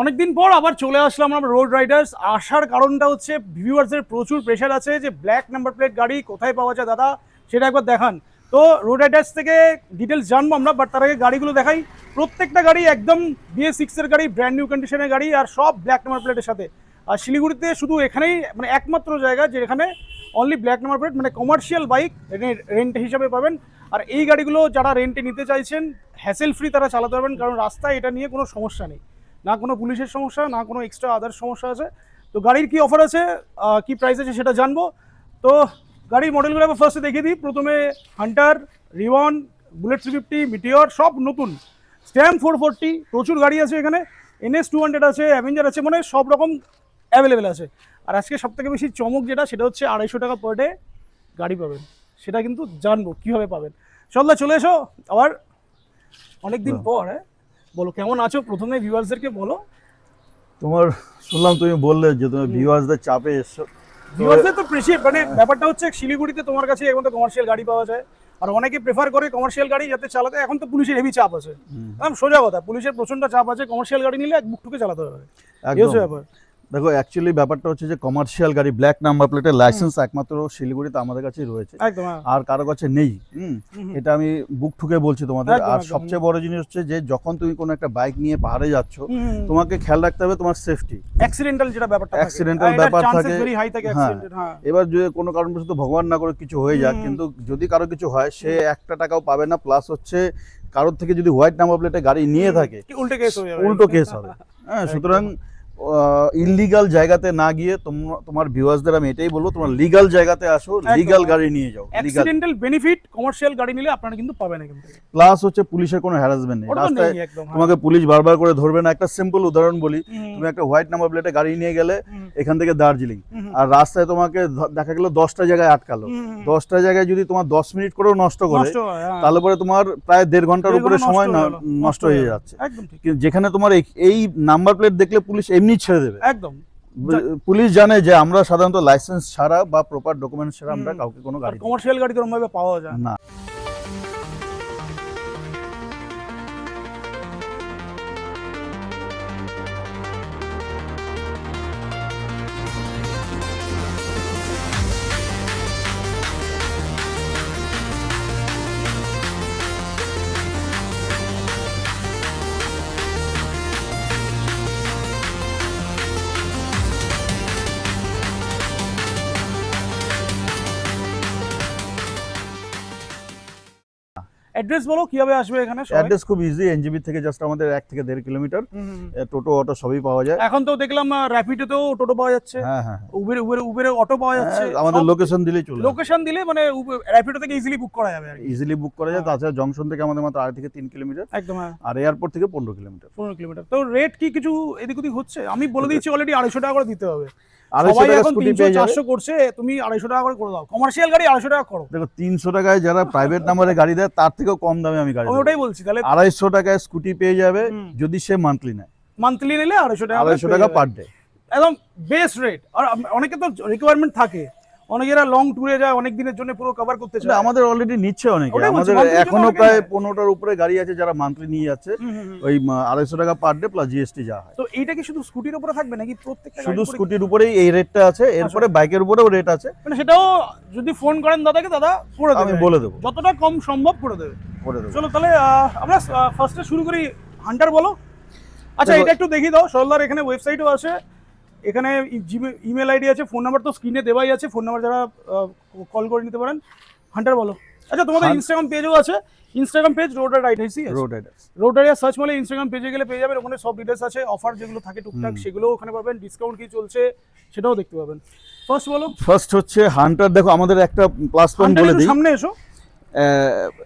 অনেকদিন পর আবার চলে আসলাম আমরা রোড রাইডার্স। আসার কারণটা হচ্ছে ভিউয়ার্সের প্রচুর প্রেশার আছে যে ব্ল্যাক নাম্বার প্লেট গাড়ি কোথায় পাওয়া যায় দাদা, সেটা একবার দেখান। তো রোড রাইডার্স থেকে ডিটেলস জানবো আমরা, বাট তার আগে গাড়িগুলো দেখাই। প্রত্যেকটা গাড়ি একদম BS6 এর গাড়ি, ব্র্যান্ড নিউ কন্ডিশনের গাড়ি, আর সব ব্ল্যাক নাম্বার প্লেটের সাথে। আর শিলিগুড়িতে শুধু এখানেই মানে একমাত্র জায়গা যেখানে অনলি ব্ল্যাক নাম্বার প্লেট, মানে কমার্শিয়াল বাইক রেন্ট হিসাবে পাবেন। আর এই গাড়িগুলো যারা রেন্টে নিতে চাইছেন হ্যাসেল ফ্রি তারা চালাতে পারবেন, কারণ রাস্তায় এটা নিয়ে কোনো সমস্যা নেই, না কোনো পুলিশের সমস্যা, না কোনো এক্সট্রা আদার্স সমস্যা আছে। তো গাড়ির কি অফার আছে, কি প্রাইস আছে সেটা জানবো। তো গাড়ির মডেলগুলো আমি ফার্স্টে দেখিয়ে দিই। প্রথমে হান্টার, রিওয়ান, বুলেট 350, মিটিওর, সব নতুন। স্ট্যাম 440, প্রচুর গাড়ি আছে এখানে। NS 200 আছে, অ্যাভেঞ্জার আছে, মানে সব রকম অ্যাভেলেবেল আছে। আর আজকে সবথেকে বেশি চমক যেটা, সেটা হচ্ছে 250 টাকা পার ডে গাড়ি পাবেন, সেটা কিন্তু জানবো কীভাবে পাবেন। চললে চলে এসো আবার অনেকদিন পর। হ্যাঁ, বলো কেমন আছো, প্রথমে ভিউয়ার্সদেরকে বলো। তোমার শুনলাম তুমি বললে যে তুমি ভিউয়ার্সদের চাপে এসছো। ভিউয়ার্সদের তো প্রেশার, মানে ব্যাপারটা হচ্ছে শিলিগুড়িতে তোমার কাছে এখন তো কমার্শিয়াল গাড়ি পাওয়া যায়, আর অনেকে প্রেফার করে কমার্শিয়াল গাড়ি যাতে চালাতে। এখন তো পুলিশের হেভি চাপ আছে, একদম সোজা কথা, পুলিশের প্রচন্ড চাপ আছে। কমার্শিয়াল গাড়ি নিলে এক বুক ঠুকে চালাতে হবে, এই হচ্ছে ব্যাপার। দেখো অ্যাকচুয়ালি ব্যাপারটা হচ্ছে যে কমার্শিয়াল গাড়ি ব্ল্যাক নাম্বার প্লেটের লাইসেন্স একমাত্র শিলিগুড়িতে আমাদের কাছেই রয়েছে, একদম। আর কারো কাছে নেই। এটা আমি বুক ঠুকে বলছি তোমাদের। আর সবচেয়ে বড় জিনিস হচ্ছে যে যখন তুমি কোনো একটা বাইক নিয়ে পাহাড়ে যাচ্ছ, তোমাকে খেয়াল রাখতে হবে তোমার সেফটি। অ্যাক্সিডেন্টাল যেটা ব্যাপারটা, অ্যাক্সিডেন্টাল ব্যাপার থাকে। হ্যাঁ, এবার যদি কোনো কারণবশত ভগবান না করে কিছু হয়ে যাক, কিন্তু যদি কারো কিছু হয় সে 1 টাকাও পাবে না। প্লাস হচ্ছে কারোর থেকে যদি হোয়াইট নাম্বার প্লেটে গাড়ি নিয়ে থাকে, উল্টো কেস হবে। হ্যাঁ, সুতরাং ইললিগাল জায়গাতে না গিয়ে তোমার ভিউয়ার্সদের আমি এটাই বলবো, তোমার লিগ্যাল জায়গাতে আসো, লিগ্যাল গাড়ি নিয়ে যাও। অ্যাক্সিডেন্টাল বেনিফিট কমার্শিয়াল গাড়ি নিলে আপনারা কিন্তু পাবেন এখান থেকে। প্লাস হচ্ছে পুলিশের কোনো হ্যারাসমেন্ট নেই রাস্তায়, তোমাকে পুলিশ বারবার করে ধরবে না। একটা সিম্পল উদাহরণ বলি, তুমি একটা হোয়াইট নাম্বার প্লেটে গাড়ি নিয়ে গেলে এখান থেকে দার্জিলিং, আর রাস্তায় তোমাকে দেখা গেল 10টা জায়গায় আটকালো। 10টা জায়গায় যদি তোমার 10 মিনিট করেও নষ্ট করে, তাহলে পরে তোমার প্রায় 1.5 ঘন্টার উপরে সময় নষ্ট হয়ে যাচ্ছে। যেখানে তোমার এই নাম্বার প্লেট দেখলে পুলিশ এমনি ছেড়ে দেবে। একদম, পুলিশ জানে যে আমরা সাধারণত লাইসেন্স ছাড়া বা প্রপার ডকুমেন্টস ছাড়া আমরা কাউকে কোনো গাড়ি, কমার্শিয়াল গাড়ি তো ভাবে পাওয়া যায় না। অ্যাড্রেস বলো কিভাবে আসবে এখানে। অ্যাড্রেস খুব ইজি, এনজিবি থেকে জাস্ট আমাদের 1 থেকে 1.5 কিলোমিটার। টোটো অটো সবই পাওয়া যায়। এখন তো দেখলাম র্যাপিডোতেও টোটো পাওয়া যাচ্ছে। হ্যাঁ হ্যাঁ, উবেরে অটো পাওয়া যাচ্ছে। আমাদের লোকেশন দিলেই চলে, লোকেশন দিলে মানে র্যাপিডো থেকে ইজিলি বুক করা যাবে, ইজিলি বুক করা যায়। তাছাড়া জংশন থেকে আমাদের মাত্র 2.5 থেকে 3 কিলোমিটার, একদম। আর এয়ারপোর্ট থেকে 15 কিলোমিটার। 15 কিলোমিটার। তো রেট কি কিছু এদিক ওদিক হচ্ছে? আমি বলে দিয়েছি অলরেডি 250 টাকা করে দিতে হবে। 250 টাকা স্কুটি পেয়ে যাবে। 400 করছে, তুমি 250 টাকা করে দাও। কমার্শিয়াল গাড়ি 250 টাকা করো। দেখো 300 টাকায় যারা প্রাইভেট নাম্বারে গাড়ি দেয় তার থেকেও কম দামে আমি গাড়ি, ওটাই বলছি। তাহলে 250 টাকায় স্কুটি পেয়ে যাবে যদি সে মান্থলি নেয়। মান্থলি নিলে 250 টাকা পার ডে, একদম বেস্ট রেট। আর অনেকে তো রিকোয়ারমেন্ট থাকে, অনেকেরা লং ট্যুরে যায়, অনেক দিনের জন্য পুরো কভার করতে চায়। আমাদের অলরেডি নিচ্ছে অনেকে। আমাদের এখনো প্রায় 15টার উপরে গাড়ি আছে যারা মান্থলি নিয়ে যাচ্ছে। ওই 250 টাকা পার ডে প্লাস জিএসটি যা হয়। তো এইটা কি শুধু স্কুটির উপরে থাকবে নাকি প্রত্যেকটা? শুধু স্কুটির উপরেই এই রেটটা আছে, এরপরে বাইকের উপরেও রেট আছে। মানে সেটাও যদি ফোন করেন দাদাকে, দাদা করে দেবে, আমি বলে দেবো, যতটা কম সম্ভব করে দেবে। চলো তাহলে আমরা ফার্স্টে শুরু করি। হান্টার বলো। আচ্ছা, এটা একটু দেখিয়ে দাও। সরলার এখানে ওয়েবসাইটও আছে, এখানে ইমেল আইডি আছে, ফোন নাম্বার তো স্ক্রিনে দেওয়াই আছে। ফোন নাম্বার যারা কল করে নিতে পারেন। হান্টার বলো। আচ্ছা, তোমাদের ইনস্টাগ্রাম পেজও আছে। Instagram page road Riders, road Riders search মারলে ইনস্টাগ্রাম পেজে গেলে পেয়ে যাবেন। ওখানে সব ডিটেলস আছে, অফার যেগুলো থাকে টুকটাক সেগুলোও ওখানে পাবেন। ডিসকাউন্ট কি চলছে সেটাও দেখতে পাবেন। ফার্স্ট বলো। ফার্স্ট হচ্ছে হান্টার। দেখো আমাদের একটা প্লাস পয়েন্ট বলে দিই, সামনে এসো।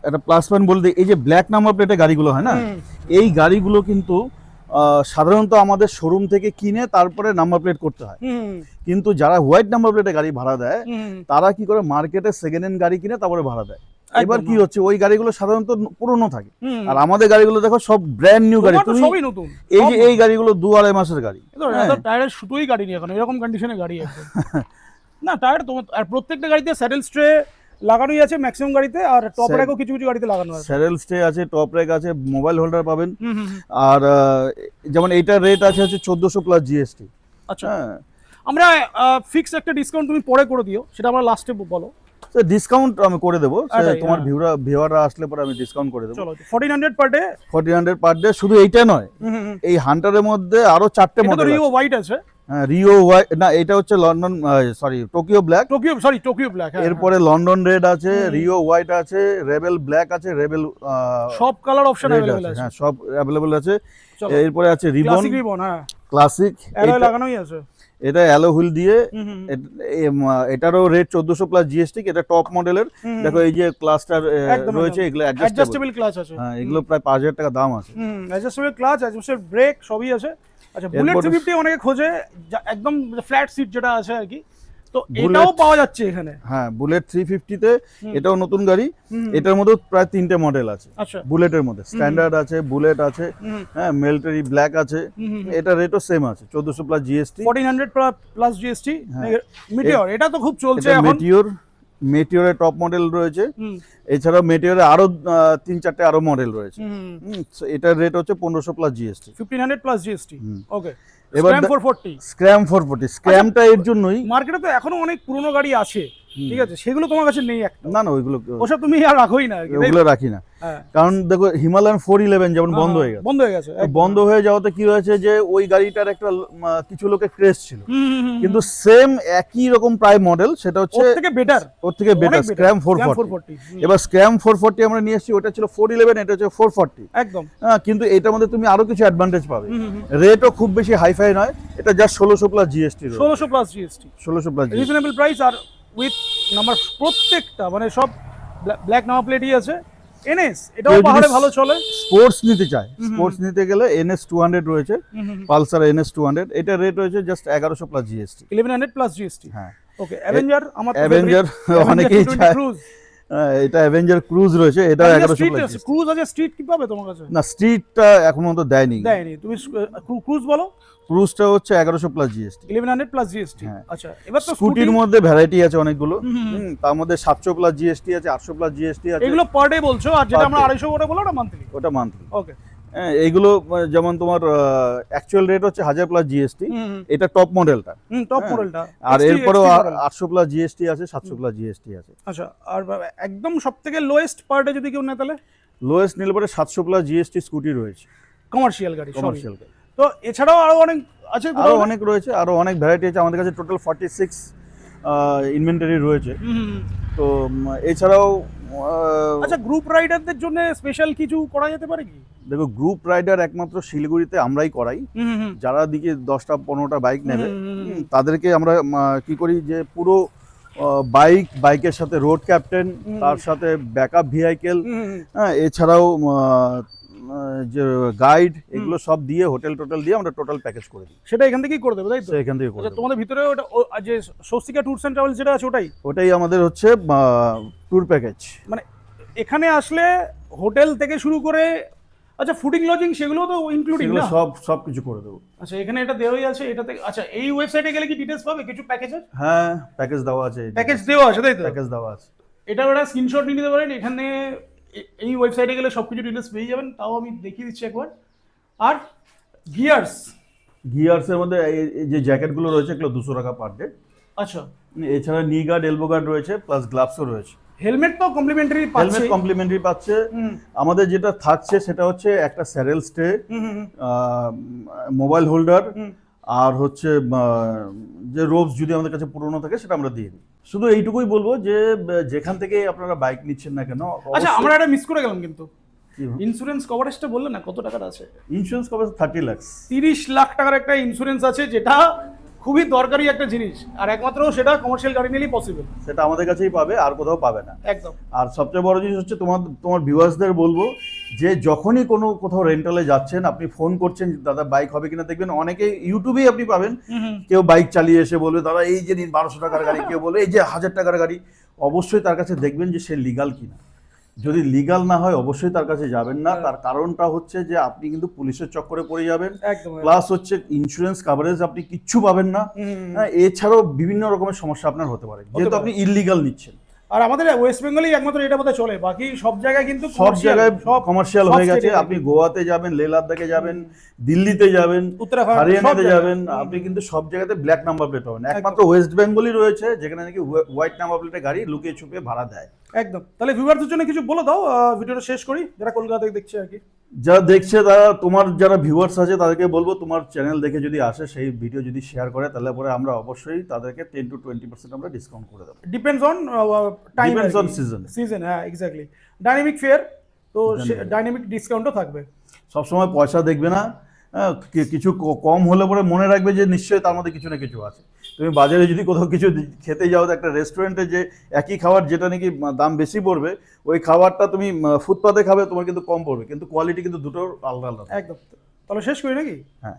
একটা প্লাস পয়েন্ট বলে দিই, এই যে ব্ল্যাক নাম্বার প্লেটে গাড়িগুলো হয় না, এই গাড়িগুলো কিন্তু সাধারণত আমাদের শোরুম থেকে কিনে তারপরে নাম্বার প্লেট করতে হয়। কিন্তু যারা হোয়াইট নাম্বার প্লেটে গাড়ি ভাড়া দেয় তারা কি করে, মার্কেটে সেকেন্ড হ্যান্ড গাড়ি কিনে তারপরে ভাড়া দেয়। এবার কি হচ্ছে, ওই গাড়িগুলো সাধারণত পুরনো থাকে, আর আমাদের গাড়িগুলো দেখো সব ব্র্যান্ড নিউ গাড়ি। সবই নতুন। এই যে এই গাড়িগুলো 2-2.5 মাসের গাড়ি, টায়ারের সুতোই গাড়ি নিয়ে এখন এরকম কন্ডিশনে গাড়ি আছে না। টায়ার তোমার, আর প্রত্যেকটা গাড়িতে স্যাডেল স্ট্রে, লাগানোই আছে ম্যাক্সিমাম গাড়িতে, আর টপ র্যাকও কিছু কিছু গাড়িতে লাগানো আছে। স্যারেল স্টে আছে, টপ র্যাক আছে, মোবাইল হোল্ডার পাবেন। হুম হুম হুম। আর যেমন এইটার রেট আছে হচ্ছে 1400 প্লাস জিএসটি। আচ্ছা, হ্যাঁ, আমরা ফিক্স একটা ডিসকাউন্ট তুমি পরে করে দিও, সেটা আমরা লাস্টে বলো। ডিসকাউন্ট আমি করে দেবো, এটাই, তোমার হ্যাঁ। ভিউয়াররা আসলে পরে আমি ডিসকাউন্ট করে দেবো। চলো 1400 পার ডে। 1400 per day. শুধু এইটা নয়, এই হান্টারের মধ্যে আরো 4টে এটা তো মডেল রিও আছে। হোয়াইট আছে। হ্যাঁ, রিও হোয়াইট না, এটা হচ্ছে London, sorry Tokyo black. Tokyo black. এরপরে লন্ডন রেড আছে, রিও হোয়াইট আছে, রেবেল ব্ল্যাক আছে, রেবেল সব কালার অপশন अवेलेबल আছে। হ্যাঁ, সব অ্যাভেলেবল আছে। চলো, এরপরে আছে রিবন, ক্লাসিক রিবন, হ্যাঁ ক্লাসিক, অ্যালয় লাগানোই আছে। এটা অ্যালো হুইল দিয়ে। হুম হুম এটারও রেট 1400 প্লাস জিএসটি। এটা টপ মডেলের। হুম। দেখো এই যে ক্লাসটার একদম, রয়েছে, একদম। এগুলো অ্যাডজাস্টেবল অ্যাডজাস্টেবল। ক্লাচ আছে। হ্যাঁ, এগুলো প্রায় 5000 টাকা দাম আছে। অ্যাডজাস্টেবল ক্লাচ, অ্যাডজাস্টেবল ব্রেক সবই আছে। আচ্ছা, বুলেট এরপরে- 350 অনেকে খোঁজে, একদম ফ্ল্যাট সিট যেটা আছে আর কি, তো Bullet- এটাও পাওয়া যাচ্ছে এখানে। হ্যাঁ, বুলেট 350 তে এটাও নতুন গাড়ি। হুম। এটার মধ্যে প্রায় 3টে মডেল আছে আচ্ছা। বুলেটের মধ্যে। স্ট্যান্ডার্ড আছে, বুলেট আছে, হুম হ্যাঁ, মিলিটারি ব্ল্যাক আছে। হুম হুম। এটা রেটও সেম আছে, 1400 প্লাস জিএসটি। 1400 plus GST. হ্যাঁ। মিটিওর এটা তো খুব চলছে এটা এখন। মেটিওরের টপ মডেল রয়েছে। হুম এছাড়াও মেটিওরে আরো 3-4টে আরো মডেল রয়েছে। হুম। So এটার রেট হচ্ছে 1500 plus GST. 1500 plus GST. Okay. এবার স্ক্র্যাম 440। স্ক্র্যাম 440, স্ক্র্যামটা এর জন্যই। মার্কেটে তো এখনো অনেক পুরনো গাড়ি আছে, ঠিক আছে, সেগুলো তোমার কাছে নেই একটা। না না, ওইগুলো ওসব তুমি আর রাখোই না আর কি, তাই তো? ওগুলো রাখি না। হ্যাঁ। কারণ দেখো হিমালয়ান 411 যেমন বন্ধ হয়ে গেছে। বন্ধ হয়ে গেছে। তো বন্ধ হয়ে যাওয়াতে কি হয়েছে যে ওই গাড়িটার একটা কিছু লোকের ক্রেজ ছিল, কিন্তু সেম একই রকম প্রায় মডেল, সেটা হচ্ছে ওর থেকে বেটার। ওর থেকে বেটার, স্ক্র্যাম 440। এবার স্ক্র্যাম 440 আমরা নিয়ে এসেছি, ওটা ছিল 411, এটা হচ্ছে 440। একদম। হ্যাঁ, কিন্তু এটার মধ্যে তুমি আরো কিছু অ্যাডভান্টেজ পাবে। রেটও খুব বেশি হাইফাই নয়, এটা just 1600 plus GST. 1600 plus GST, 1600 plus GST. Reasonable price, আর উইথ নাম্বার প্রত্যেকটা, মানে সব ব্ল্যাক নাম্বার প্লেটই আছে। এনএস এটাও পাহাড়ে ভালো চলে। স্পোর্টস নিতে চায়, স্পোর্টস নিতে গেলে এনএস 200 রয়েছে, পালসার এনএস 200। এটা রেট হয়েছে just 1100 plus GST. 1100 plus GST. হ্যাঁ। ওকে, অ্যাভেঞ্জার আমার তো অ্যাভেঞ্জার favorite, অনেকেই Avenger চায়। 220 ক্রুজ। এটা অ্যাভেঞ্জার ক্রুজ রয়েছে, এটা 1100 প্লাস জিএসটি। ক্রুজ আছে, স্ট্রিট কি পাবে তোমার কাছে? না, স্ট্রিটটা এখন পর্যন্ত দেয়নি। দেয়নি। তুমি ক্রুজ বলো। ক্রুজটা হচ্ছে 1100 প্লাস জিএসটি। 1100 plus GST. হ্যাঁ। আচ্ছা, এবার তো স্কুটির মধ্যে ভ্যারাইটি আছে অনেকগুলো। তার মধ্যে 700 প্লাস জিএসটি আছে, 800 প্লাস জিএসটি আছে। এগুলো পার ডে বলছো, আর যেটা Per আমরা day। 250 করে বলো না মান্থলি? ওটা মান্থলি। ওকে। হ্যাঁ, এইগুলো যেমন তোমার অ্যাকচুয়াল রেট হচ্ছে 1000 প্লাস জিএসটি। এটা টপ মডেলটা। টপ হ্যাঁ। মডেলটা। আর এরপরেও 800 প্লাস জিএসটি আছে, 700 প্লাস জিএসটি আছে। আচ্ছা, আর একদম সবথেকে লোয়েস্ট পার ডে যদি কেউ নেয় তাহলে? লোয়েস্ট নিলে পরে 700 প্লাস জিএসটি স্কুটি রয়েছে, কমার্শিয়াল গাড়ি, সরি। কমার্শিয়াল গাড়ি। তো এছাড়াও আরো অনেক আছে, আরো অনেক রয়েছে, আরো অনেক ভ্যারাইটি আছে। আমাদের কাছে টোটাল 46 ইনভেন্টরি রয়েছে। তো এছাড়াও আচ্ছা, গ্রুপ রাইডারদের জন্য স্পেশাল কিছু করা যেতে পারে কি? দেখো, গ্রুপ রাইডার একমাত্র শিলিগুড়িতে আমরাই করাই। যারা দিকে 10টা 15টা বাইক নেবে, তাদেরকে আমরা কি করি যে পুরো বাইকের সাথে রোড ক্যাপ্টেন, তার সাথে ব্যাকআপ ভেহিকেল, হ্যাঁ, এছাড়াও যে গাইড, এগুলো সব দিয়ে হোটেল টোটেল দিয়ে আমরা টোটাল প্যাকেজ করে দিই। সেটা এখান থেকেই করে দেবে, তাই তো? এখান থেকে করে আচ্ছা, দেব। তোমাদের ভিতরে ওটা যে স্বস্তিকা ট্যুরস এন্ড ট্রাভেলস যেটা আছে ওটাই? ওটাই আমাদের হচ্ছে ট্যুর প্যাকেজ। মানে এখানে আসলে হোটেল থেকে শুরু করে, আচ্ছা ফুডিং লজিং সেগুলো তো ইনক্লুডিং এগুলো না? সব কিছু করে দেবো। আচ্ছা, এখানে এটা দেওয়াই আছে এটাতে। আচ্ছা, এই ওয়েবসাইটে গেলে কি ডিটেইলস পাবে কিছু প্যাকেজের? হ্যাঁ, প্যাকেজ দেওয়া আছে। প্যাকেজ দেওয়া আছে, তাই তো? প্যাকেজ দেওয়া আছে। এটা ওটা স্ক্রিনশট নিয়ে নিতে পারেন। এখানে এই ওয়েবসাইটে গেলে সবকিছু ডিটেইলস পেয়ে যাবেন। তাও আমি দেখিয়ে দিচ্ছি একবার। আর গিয়ার্সের মধ্যে এই যে জ্যাকেটগুলো রয়েছে, এগুলো 200 টাকা পার ডে। আচ্ছা, এছাড়া নি গার্ড, এলবো গার্ড রয়েছে, প্লাস গ্লাভসও রয়েছে। হেলমেট তো কমপ্লিমেন্টারি পাচ্ছে। হেলমেট কমপ্লিমেন্টারি পাচ্ছে। আমাদের যেটা থাকছে সেটা হচ্ছে একটা স্যারেল স্টে, মোবাইল হোল্ডার, আর হচ্ছে যে রোপস যদি আমাদের কাছে পুরনো থাকে সেটা আমরা দিয়ে দিই। শুধু এইটুকুই বলবো যে যেখান থেকে আপনারা বাইক নিচ্ছেন না কেন। আচ্ছা, আমরা এটা মিস করে গেলাম কিন্তু, ইন্স্যুরেন্স কভারেজটা বললে না কত টাকার আছে? Insurance coverage 30 lakh. 30 লাখ টাকার একটা ইন্স্যুরেন্স আছে, যেটা খুবই দরকারি একটা জিনিস, আর একমাত্র সেটা কমার্শিয়াল গাড়ি নিলেই পসিবল। সেটা আমাদের কাছেই পাবে, আর কোথাও পাবে না। একদম। আর সবচেয়ে বড় জিনিস হচ্ছে তোমার ভিউয়ার্সদের বলবো যে যখনই কোথাও রেন্টালে যাচ্ছেন, আপনি ফোন করছেন দাদা বাইক হবে কিনা, দেখবেন অনেকে ইউটিউবেই আপনি পাবেন, কেউ বাইক চালিয়ে এসে বলবে দাদা এই যে নিন 1200 টাকার গাড়ি, কেউ বলবে এই যে 1000 টাকার গাড়ি। অবশ্যই তার কাছে দেখবেন যে সে লিগাল কিনা। যদি লিগাল না হয় অবশ্যই তার কাছে যাবেন না। তার কারণটা হচ্ছে যে আপনি কিন্তু পুলিশের চক্করে পড়ে যাবেন, প্লাস হচ্ছে ইন্স্যুরেন্স কভারেজ আপনি কিচ্ছু পাবেন না। এছাড়াও বিভিন্ন রকমের সমস্যা আপনার হতে পারে, যেহেতু আপনি ইললিগাল নিচ্ছেন। আর আমাদের ওয়েস্ট বেঙ্গলেই একমাত্র এটা বোধহয় চলে, বাকি সব জায়গায় কিন্তু সব জায়গায় সব কমার্শিয়াল সব হয়ে গেছে। state এ আপনি গোয়াতে যাবেন, লেহ লাদাখে যাবেন, দিল্লিতে যাবেন, উত্তরাখণ্ড, হরিয়ানাতে সব যাবেন, জায়গায়। আপনি কিন্তু সব জায়গাতে ব্ল্যাক নাম্বার প্লেট পাবেন। একমাত্র ওয়েস্ট বেঙ্গলই রয়েছে যেখানে নাকি হোয়াইট নাম্বার প্লেটে গাড়ি লুকিয়ে ছুপিয়ে ভাড়া দেয়। একদম। তাহলে ভিউয়ারদের জন্য কিছু বলে দাও, ভিডিওটা শেষ করি, যারা কলকাতা থেকে দেখছে আর কি। যারা দেখছে তারা, তোমার যারা ভিউয়ার্স আছে তাদেরকে বলবো তোমার চ্যানেল দেখে যদি আসে, সেই ভিডিও যদি শেয়ার করে, তাহলে পরে আমরা অবশ্যই তাদেরকে 10 to 20% আমরা ডিসকাউন্ট করে দেবো। Depends on time, Depends on season. Season, হ্যাঁ এক্স্যাক্টলি। ডাইনামিক ফেয়ার, তো ডাইনামিক ডিসকাউন্টও থাকবে। সবসময় পয়সা দেখবে না, হ্যাঁ, কিছু কম হলে পরে মনে রাখবে যে নিশ্চয়ই তার মধ্যে কিছু না কিছু আছে। তুমি বাজারে যদি কোথাও কিছু খেতে যাও, তো একটা রেস্টুরেন্টে যে একই খাবার যেটা নাকি দাম বেশি পড়বে, ওই খাবারটা তুমি ফুটপাতে খাবে, তোমার কিন্তু কম পড়বে, কিন্তু কোয়ালিটি কিন্তু দুটোর আলাদা আলাদা। একদম। তাহলে শেষ করি নাকি? হ্যাঁ।